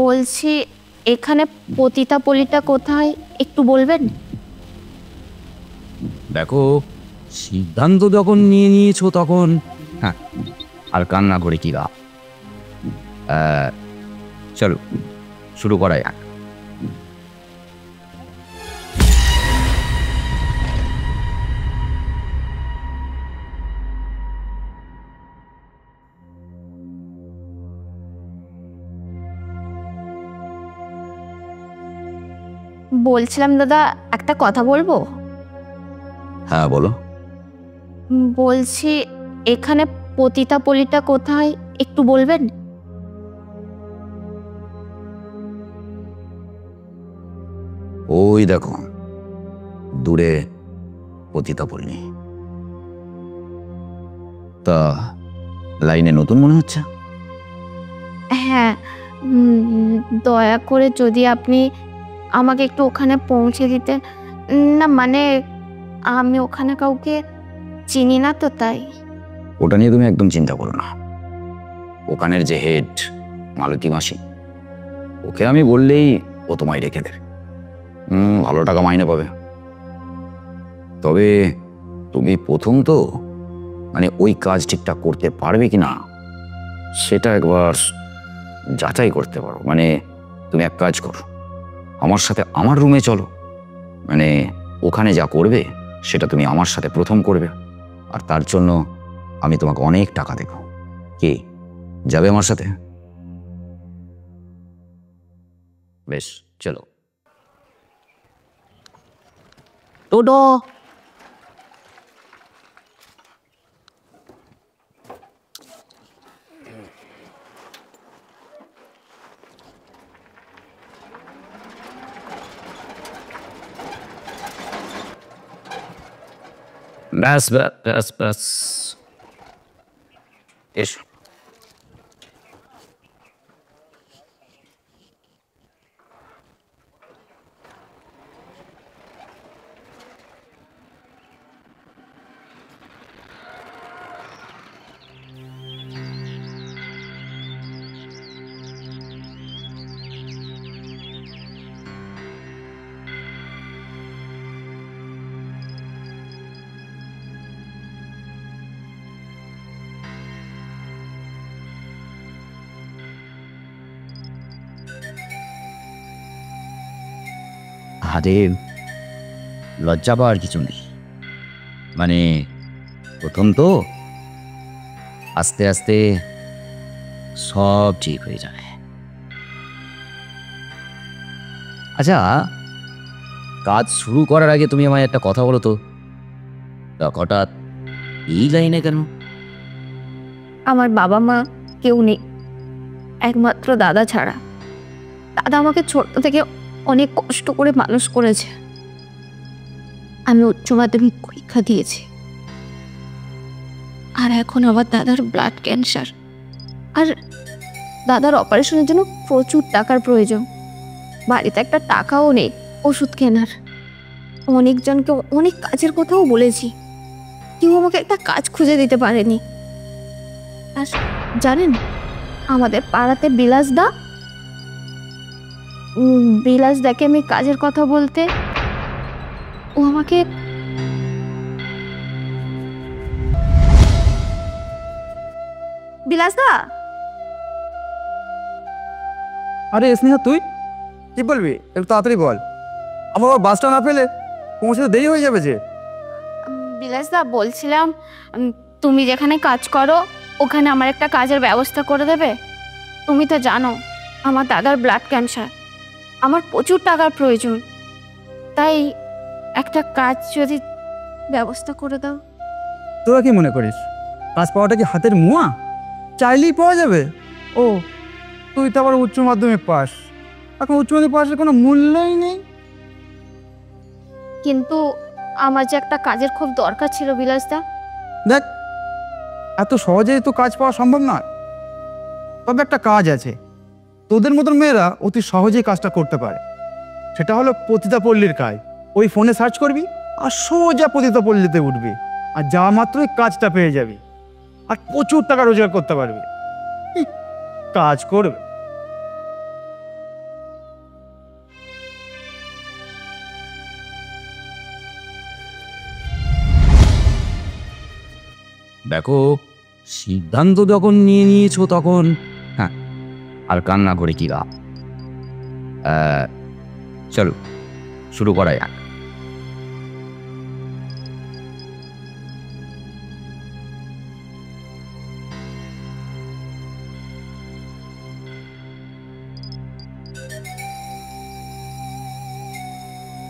বলছি এখানে পতিতাপল্লীটা কোথায় একটু বলবেন? দেখো, সিদ্ধান্ত যখন নিয়ে নিয়েছো তখন হ্যাঁ, আর কান্না করে কি লাভ? চলো শুরু করা যাক। বলছিলাম দাদা, একটা কথা বলবো? হ্যাঁ বলো। বলছি এখানে পতিতাপল্লীটা কোথায় একটু বলবেন? ওই দেখো দূরে পতিতাপল্লী। তা লাইনে নতুন মনে হচ্ছে? হ্যাঁ, দয়া করে যদি আপনি আমাকে একটু ওখানে পৌঁছে দিতেন। না মানে আমি ওখানে কাউকে চিনি না তো, তাই। ওটা নিয়ে তুমি একদম চিন্তা করো না। ওখানের যে হেড মালতী মাসি, ওকে আমি বললেই ও তোমায় রেখে দেবে। ভালো টাকা মাইনে পাবে। তবে তুমি প্রথম তো, মানে ওই কাজ ঠিকঠাক করতে পারবে কি না সেটা একবার যাচাই করতে পারো। মানে তুমি এক কাজ করো, আমার সাথে আমার রুমে চলো। মানে ওখানে যা করবে সেটা তুমি আমার সাথে প্রথম করবে, আর তার জন্য আমি তোমাকে অনেক টাকা দেব। কি যাবে আমার সাথে? বেশ, চলো। টোটো। ব্যাস ব্যাস ব্যাস ব্যাস, এসো। আরে লজ্জা পাওয়ার কিছু নেই। মানে প্রথম তো, আস্তে আস্তে সব ঠিক হয়ে যাবে। আচ্ছা, কাজ শুরু করার আগে তুমি আমায় একটা কথা বলো তো, হঠাৎ এই লাইনে কেন? আমার বাবা মা কেউ নেই, একমাত্র দাদা ছাড়া। দাদা আমাকে ছোট থেকে অনেক কষ্ট করে মানুষ করেছে। আমি উচ্চ মাধ্যমিক পরীক্ষা দিয়েছি, আর এখন আমার দাদার ব্লাড ক্যান্সার, আর দাদার অপারেশনের জন্য প্রচুর টাকার প্রয়োজন। বাড়িতে একটা টাকাও নেই ওষুধ কেনার। অনেকজনকে অনেক কাজের কথাও বলেছি, কেউ আমাকে একটা কাজ খুঁজে দিতে পারেনি। আর জানেন, আমাদের পাড়াতে বিলাসদাকে আমি কাজের কথা বলতে, ও আমাকে বিলাসদা। আরে স্নেহা, তুই কি বলবি? একটু তাড়াতাড়ি বল, আমার বাসটা না পেলে পৌঁছতে দেরি হয়ে যাবে যে। বিলাসদা বলছিলাম, তুমি যেখানে কাজ করো ওখানে আমার একটা কাজের ব্যবস্থা করে দেবে? তুমি তো জানো আমার দাদার ব্লাড ক্যান্সার, আমার প্রচুর টাকার প্রয়োজন। তাই একটা কাজ যদি ব্যবস্থা করে দাও। তোরা কি মনে করিস কাজ পাওয়াটা কি হাতের মুয়া? চাইলেই পাওয়া যাবে? ও, তুই তো আবার উচ্চ মাধ্যমিক পাস, এখন উচ্চ মাধ্যমিক পাসের কোনো মূল্যই নেই। কিন্তু আমার যে একটা কাজের খুব দরকার ছিল বিলাসদা। দেখ, এত সহজেই তো কাজ পাওয়া সম্ভব নয়। তবে একটা কাজ আছে, তোদের মতন মেয়েরা অতি সহজেই কাজটা করতে পারে। সেটা হলো পতিতাপল্লীর কাজ। ওই ফোনে সার্চ করবি আর সোজা পতিতাপল্লীতে উঠবি, আর যা মাত্রই কাজটা পেয়ে যাবি, আর প্রচুর টাকা রোজগার করতে পারবি। কাজ করবে। দেখো, সিদ্ধান্ত যখন নিয়ে নিয়েছো তখন হ্যাঁ, আর কান্না করে কি লাভ। চলো শুরু করা যাক।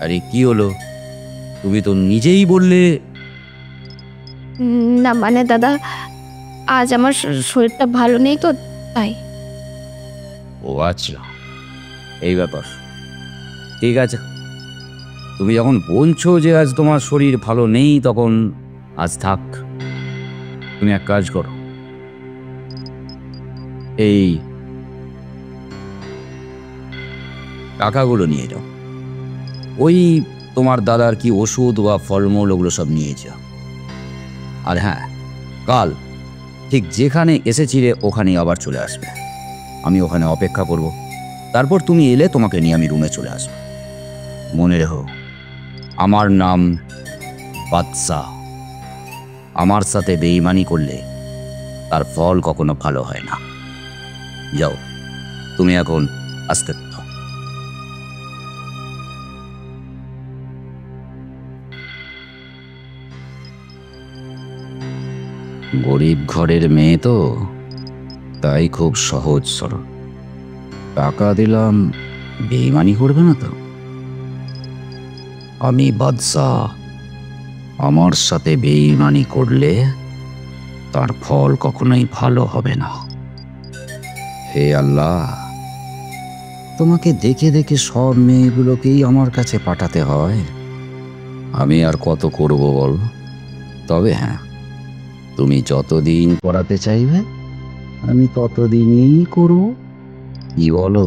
আরে কি হলো, তুমি তো নিজেই বললে। না মানে দাদা, আজ আমার শরীরটা ভালো নেই তো তাই। ও আচ্ছা, এই ব্যাপার। ঠিক আছে, তুমি যখন বলছো যে আজ তোমার শরীর ভালো নেই, তখন আজ থাক। তুমি এক কাজ করো, এই টাকাগুলো নিয়ে যাও। ওই তোমার দাদার কি ওষুধ বা ফলমূল ওগুলো সব নিয়ে যাও। আর হ্যাঁ, কাল ঠিক যেখানে এসেছিলে ওখানেই আবার চলে আসবে। আমি ওখানে অপেক্ষা করব। তারপর তুমি এলে তোমাকে নিয়ে আমি রুমে চলে আসবো। মনে রেখো, আমার নাম বাদশাহ। আমার সাথে বেঈমানি করলে তার ফল কখনো ভালো হয় না। যাও, তুমি এখন আসতে থাকো। গরিব ঘরের মেয়ে তো, তাই খুব সহজ সরল। টাকা দিলাম, বেঈমানি করবে না তো। আমি বাদশাহ, আমার সাথে বেঈমানি করলে তার ফল কখনোই ভালো হবে না। হে আল্লাহ, তোমাকে দেখে দেখে সব মেয়েগুলোকেই আমার কাছে পাঠাতে হয়। আমি আর কত করব বল। তবে হ্যাঁ, তুমি যতদিন করাতে চাইবে আমি ততদিনই করব। কি বলো?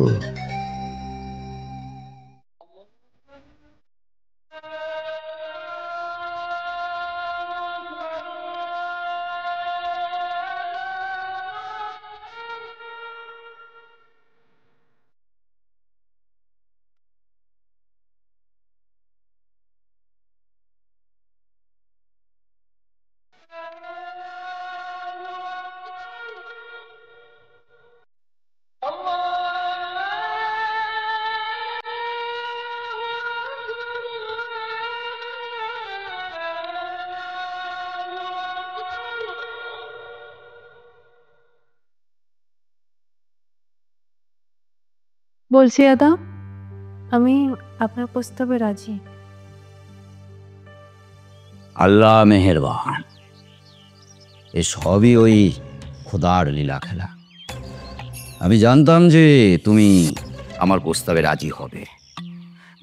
বলছি দাদা, আমি আপনার প্রস্তাবে রাজি। আল্লাহ মেহেরবান। এ সবই ওই খোদার লীলা খেলা। আমি জানতাম যে তুমি আমার প্রস্তাবে রাজি হবে।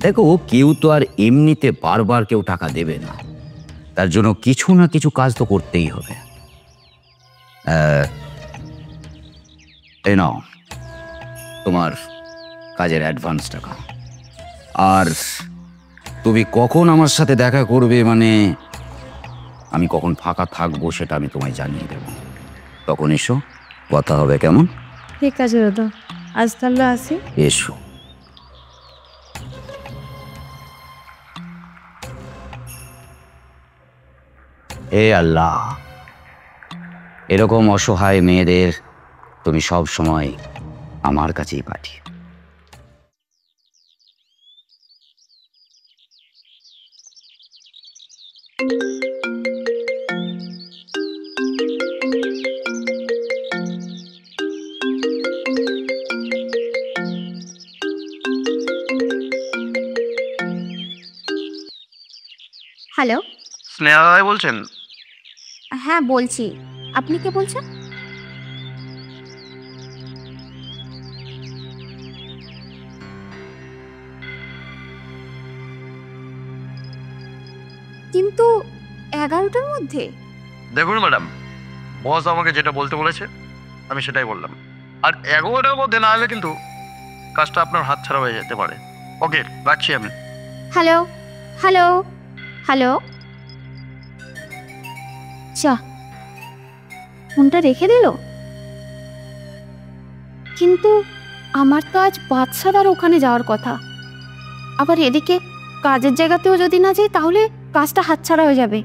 দেখো, কেউ তো আর এমনিতে বারবার কেউ টাকা দেবে না। তার জন্য কিছু না কিছু কাজ তো করতেই হবে। এই নাও তোমার কাজের অ্যাডভান্স টাকা। আর তুমি কখন আমার সাথে দেখা করবে, মানে আমি কখন ফাঁকা থাকবো সেটা আমি তোমায় জানিয়ে দেব। তখন এসো, কথা হবে, কেমন? ঠিক আছে দাদা, আজ তাহলে আসি। এসো। হে আল্লাহ, এরকম অসহায় মেয়েদের তুমি সব সময় আমার কাছেই পাঠিয়ে। হ্যালো, স্নেহা রায় বলছেন? হ্যাঁ বলছি। আপনি কে বলছেন? কিন্তু 11টার মধ্যে? দেখুন ম্যাডাম, বস আমাকে যেটা বলতে বলেছে আমি সেটাই বললাম। আর 11টার মধ্যে না হলে কিন্তু কাজটা আপনার হাতছাড়া হয়ে যেতে পারে। ওকে, রাখছি আমি। হ্যালো হ্যালো হ্যালো, চা ফোনটা রেখে দিল। কিন্তু আমার তো আজ বাদশাদার ওখানে যাওয়ার কথা। আবার এদিকে কাজের জায়গাতেও যদি না যাই তাহলে কাজটা হাতছাড়া হয়ে যাবে।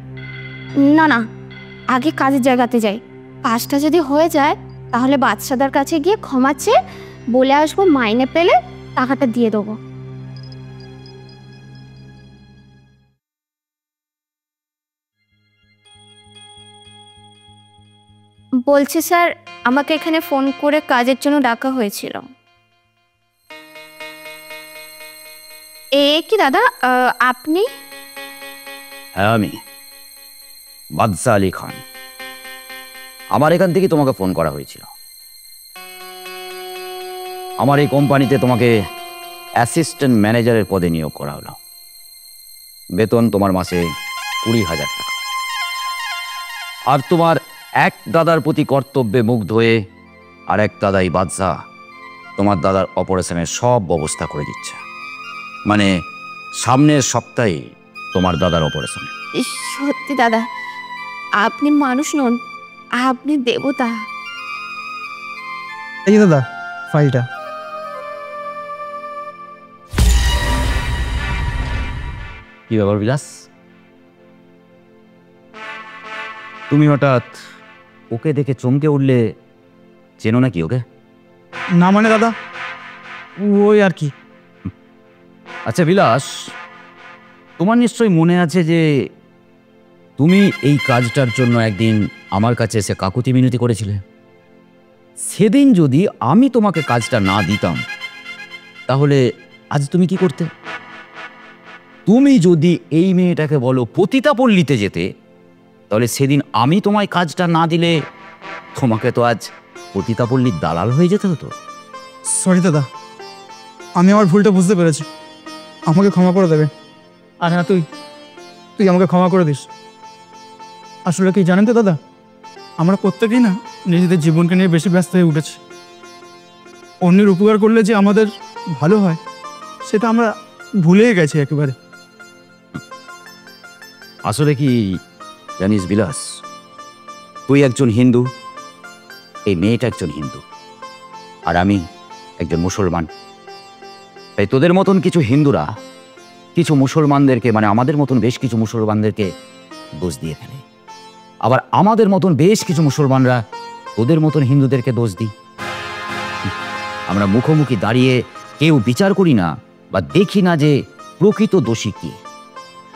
না না, আগে কাজের জায়গাতে যাই, কাজটা যদি হয়ে যায় তাহলে বাদশাদার কাছে গিয়ে ক্ষমা চেয়ে বলে আসবো মাইনে পেলে টাকাটা দিয়ে দেবো। বলছি স্যার, আমাকে এখানে ফোন করে কাজের জন্য ডাকা হয়েছিল। কি দাদা, আপনি? হ্যাঁ, আমি বাদশা আলী খান। আমার এখান থেকে তোমাকে ফোন করা হয়েছিল। আমার এই কোম্পানিতে তোমাকে অ্যাসিস্ট্যান্ট ম্যানেজারের পদে নিয়োগ করা হলো। বেতন তোমার মাসে 20,000 টাকা। আর তোমার এক দাদার প্রতি কর্তব্যে মুগ্ধ হয়ে আর এক দাদাই বাদশা তোমার দাদার অপারেশনের সব ব্যবস্থা করে দিচ্ছে। মানে সামনের সপ্তাহে তোমার দাদার অপারেশন। সত্যি দাদা, আপনি মানুষ নন, আপনি দেবতা। এই যে দাদা ফাইলটা। কি ব্যাপার বিলাস, তুমি হঠাৎ ওকে দেখে চমকে উঠলে? চেনো নাকি ওকে? না মানে দাদা, ওই আর কি। আচ্ছা বিলাস, তোমার নিশ্চয়ই মনে আছে যে তুমি এই কাজটার জন্য একদিন আমার কাছে এসে কাকুতি মিনতি করেছিলে। সেদিন যদি আমি তোমাকে কাজটা না দিতাম তাহলে আজ তুমি কি করতে? তুমি যদি এই মেয়েটাকে বলো পতিতাপল্লীতে যেতে, তাহলে সেদিন আমি তোমায় কাজটা না দিলে তোমাকে তো আজ পতিতাপল্লীর দালাল হয়ে যেতে হতো। সরি দাদা, আমি আমার ভুলটা বুঝতে পেরেছি, আমাকে ক্ষমা করে দেবে। আর হ্যাঁ, তুই আমাকে ক্ষমা করে দিস। আসলে কি জানেন তো দাদা, আমরা প্রত্যেকেই না নিজেদের জীবনকে নিয়ে বেশি ব্যস্ত হয়ে উঠেছি। অন্যের উপকার করলে যে আমাদের ভালো হয় সেটা আমরা ভুলেই গেছি একেবারে। আসলে কি জানিস বিলাস, তুই একজন হিন্দু, এই মেয়েটা একজন হিন্দু, আর আমি একজন মুসলমান। তাই তোদের মতন কিছু হিন্দুরা কিছু মুসলমানদেরকে, মানে আমাদের মতন বেশ কিছু মুসলমানদেরকে দোষ দিয়ে ফেলে। আবার আমাদের মতন বেশ কিছু মুসলমানরা তোদের মতন হিন্দুদেরকে দোষ দিই। আমরা মুখোমুখি দাঁড়িয়ে কেউ বিচার করি না বা দেখি না যে প্রকৃত দোষী কি।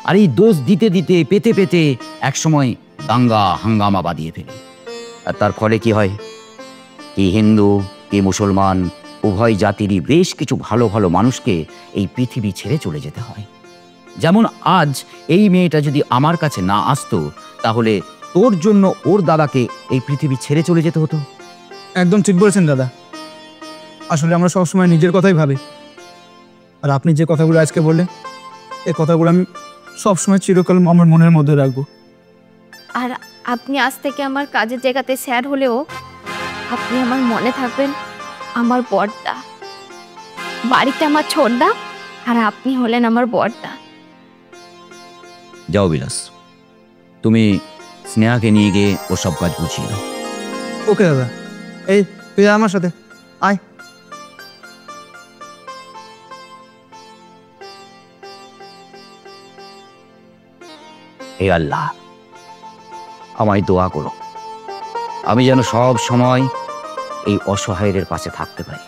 আর এই দোষ দিতে দিতে পেতে পেতে একসময় দাঙ্গা হাঙ্গামা বাঁধিয়ে ফেলি। আর তার ফলে কি হয়, কি হিন্দু কি মুসলমান উভয় জাতিরই বেশ কিছু ভালো ভালো মানুষকে এই পৃথিবী ছেড়ে চলে যেতে হয়। যেমন আজ এই মেয়েটা যদি আমার কাছে না আসতো, তাহলে তোর জন্য ওর দাদাকে এই পৃথিবী ছেড়ে চলে যেতে হতো। একদম ঠিক বলেছেন দাদা। আসলে আমরা সবসময় নিজের কথাই ভাবি, আর আপনি যে কথাগুলো আজকে বললেন এই কথাগুলো আমি সবসময় চিরকাল আমার মনের মধ্যে রাখবো। আর আপনি আজ থেকে আমার কাজের জায়গাতে স্যার হলেও আপনি আমার মনে থাকবেন আমার বড়দা। বাড়িতে আমার ছোটদা, আর আপনি হলেন আমার বড়দা। যাও বিলাস, তুমি স্নেহাকে নিয়ে গিয়ে ও সব কাজ বুঝিয়ে দাও। ওকে দাদা, এই তুই আমার সাথে আয়। হে আল্লাহ, আমায় দোয়া করো, আমি যেন সব সময় এই অসহায়ের পাশে থাকতে পারি।